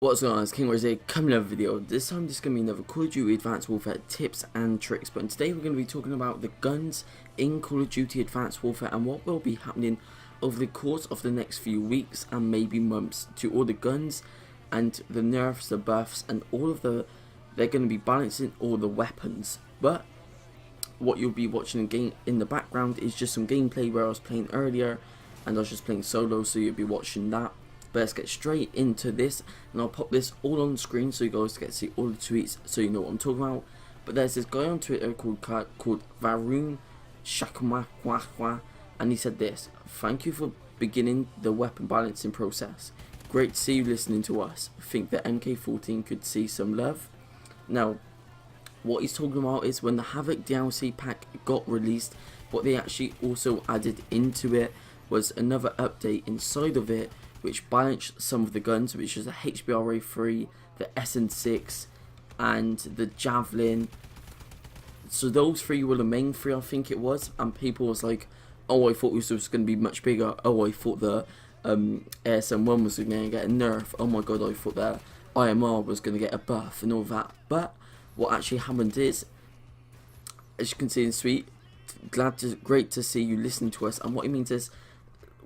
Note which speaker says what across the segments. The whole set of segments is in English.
Speaker 1: What's going on, it's King Rose coming another video. This time this is going to be another Call of Duty Advanced Warfare tips and tricks. But today we're going to be talking about the guns in Call of Duty Advanced Warfare and what will be happening over the course of the next few weeks and maybe months to all the guns and the nerfs, the buffs, and all of the... They're going to be balancing all the weapons. But what you'll be watching in the background is just some gameplay where I was playing earlier and I was just playing solo, so you'll be watching that. But let's get straight into this, and I'll pop this all on screen so you guys get to see all the tweets so you know what I'm talking about. But there's this guy on Twitter called Varun Shakmahwahwa, and he said this: "Thank you for beginning the weapon balancing process. Great to see you listening to us. Think that MK14 could see some love." Now, what he's talking about is when the Havoc DLC pack got released, what they actually also added into it was another update inside of it, which balanced some of the guns, which is the HBRA3, the SN6, and the Javelin. So those three were the main three, I think it was, and people was like, oh, I thought this was going to be much bigger. Oh, I thought the ASM1 was going to get a nerf. Oh my god, I thought that IMR was going to get a buff and all that. But what actually happened is, as you can see in Sweet, great to see you listening to us. And what it means is,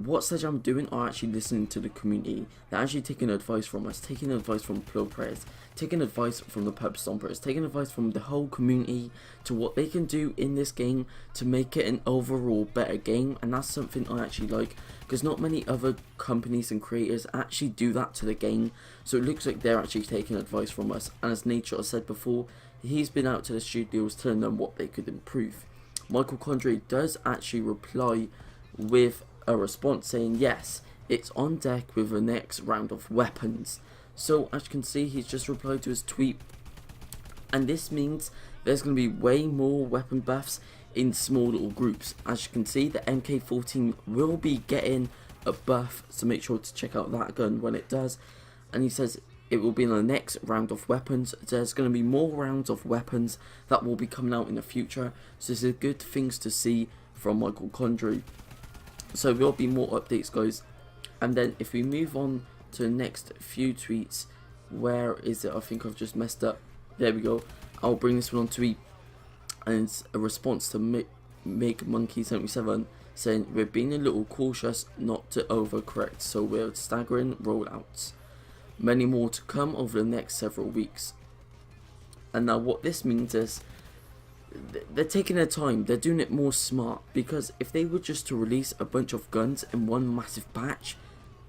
Speaker 1: what Sledge I'm doing are actually listening to the community. They're actually taking advice from us, taking advice from pro players, taking advice from the pub stompers, taking advice from the whole community to what they can do in this game to make it an overall better game. And that's something I actually like, because not many other companies and creators actually do that to the game. So it looks like they're actually taking advice from us. And as Nature said before, he's been out to the studios telling them what they could improve. Michael Condrey does actually reply with a response saying yes, it's on deck with the next round of weapons. So as you can see, he's just replied to his tweet, and this means there's going to be way more weapon buffs in small little groups. As you can see, the MK14 will be getting a buff, so make sure to check out that gun when it does. And he says it will be in the next round of weapons. There's going to be more rounds of weapons that will be coming out in the future, so this is good things to see from Michael Condrey. So there'll be more updates, guys. And then if we move on to the next few tweets, where is it? I think I've just messed up. There we go. I'll bring this one on tweet, and it's a response to Make Monkey 77 saying, "We're being a little cautious not to overcorrect, so we're staggering rollouts. Many more to come over the next several weeks." And now what this means is, they're taking their time, they're doing it more smart, because if they were just to release a bunch of guns in one massive batch,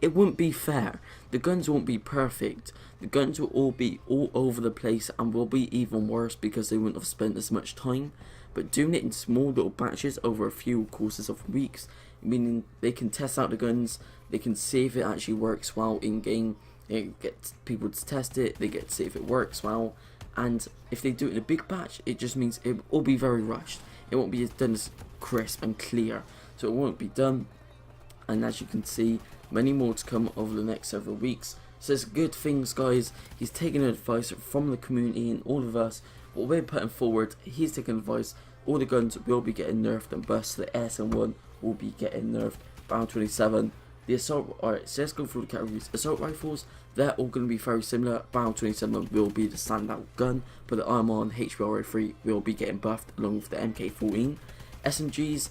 Speaker 1: it wouldn't be fair. The guns won't be perfect, the guns will all be all over the place and will be even worse because they wouldn't have spent as much time. But doing it in small little batches over a few courses of weeks, meaning they can test out the guns, they can see if it actually works well in game, they get people to test it, they get to see if it works well. And if they do it in a big batch, it just means it will be very rushed. It won't be done as crisp and clear, so it won't be done. And as you can see, many more to come over the next several weeks. So it's good things, guys. He's taking advice from the community and all of us. What we're putting forward, he's taking advice. All the guns will be getting nerfed and buffed. So the ASM1 will be getting nerfed. Round 27. The assault, alright, so let's go through the categories. Assault rifles, they're all going to be very similar. Barrel 27 will be the standout gun, but the IMR and HBRA3 will be getting buffed along with the MK14. SMGs,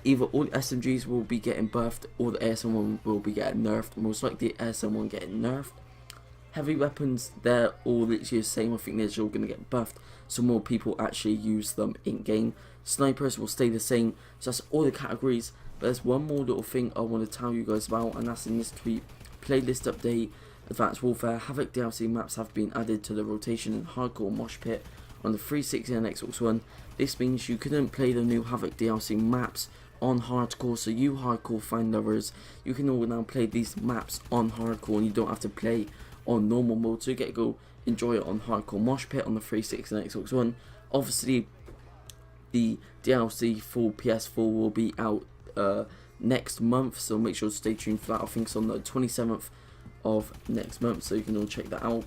Speaker 1: either all SMGs will be getting buffed or the ASM1 will be getting nerfed. Most likely the ASM1 getting nerfed. Heavy weapons, they're all literally the same. I think they're all going to get buffed, so more people actually use them in game. Snipers will stay the same, so that's all the categories. But there's one more little thing I want to tell you guys about, and that's in this tweet. Playlist update, Advanced Warfare, Havoc DLC maps have been added to the rotation and hardcore mosh pit on the 360 and Xbox One. This means you couldn't play the new Havoc DLC maps on hardcore, so you hardcore fan lovers, you can all now play these maps on hardcore and you don't have to play on normal mode, so you get to go enjoy it on hardcore mosh pit on the 360 and Xbox One. Obviously the DLC for PS4 will be out next month, so make sure to stay tuned for that. I think it's on the 27th of next month, so you can all check that out.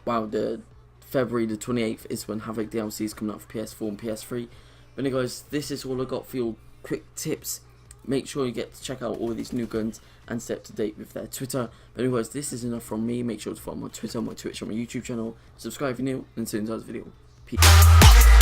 Speaker 1: Wow, the February the 28th is when Havoc DLC is coming out for PS4 and PS3. But anyway, guys, this is all I got for your quick tips make sure you get to check out all of these new guns and stay up to date with their Twitter. But anyways, this is enough from me. Make sure to follow my Twitter, my Twitch, and my YouTube channel. Subscribe if you're new, and see you in the next video. Peace.